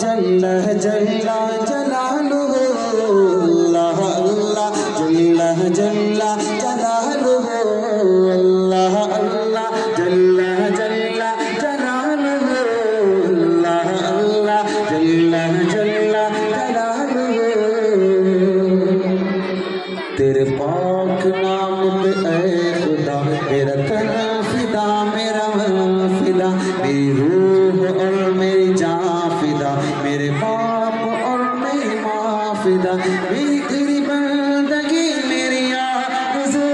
जल्ल जल्ला जलालुहु, अल्लाह अल्लाह जल्ल जल्ला जलालुहु, अल्लाह अल्लाह जल्ल जल्ला जलालुहु, अल्लाह अल्लाह जल्ल जल्ला जलालुहु। तेरे पाक नाम पे ऐ खुदा मेरा तन फिदा, मेरा मन फिदा, मेरी रूह और मेरी जान फिदा, मेरे बाप और मेरी माँ फिदा, मेरी तेरी बंदगी मेरी आरज़ू।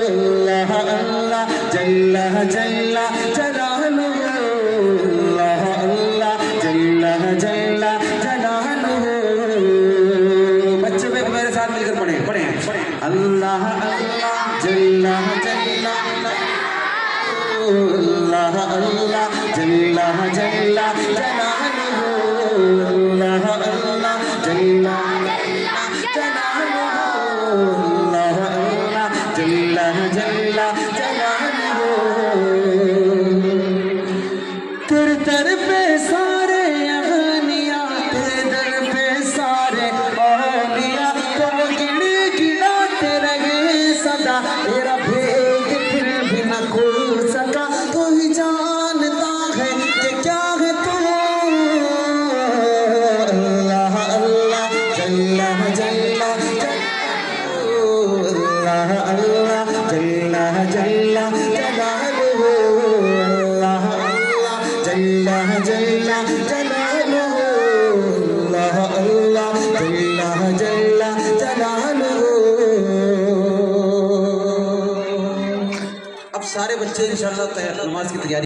अल्लाह अल्लाह जल्ला जल्ला जलालुहु, अल्लाह अल्लाह जल्ला जल्ला जलालुहु। बच्चे मेरे साथ मिलकर पढ़े पढ़े पढ़े। अल्लाह अल्लाह जल्ला जल्ला, अल्लाह अल्लाह जल्ला जल्ला जलालुहु, अल्लाह अल्लाह जल्ला जलालुहु, अल्लाह अल्लाह जल्ला जल्ला जलालुहु। तेरे दर पे सारे अगनिया, तेरे दर पे सारे औलिया, तुम गिन गिनाते रहे सदा, तेरा भेद फिर भी न खुल सका। तू ही जानता है कि क्या है तू। अल्लाह अल्लाह जल्ला जल्ला अल्लाह अल्लाह जल्ला जल्ला जलालुहु, अल्लाह अल्लाह जल्ला जल्ला जलालुहु, अल्लाह अल्लाह जल्ला जल्ला जलालुहु। अब सारे बच्चे इंशाअल्लाह नमाज की तैयारी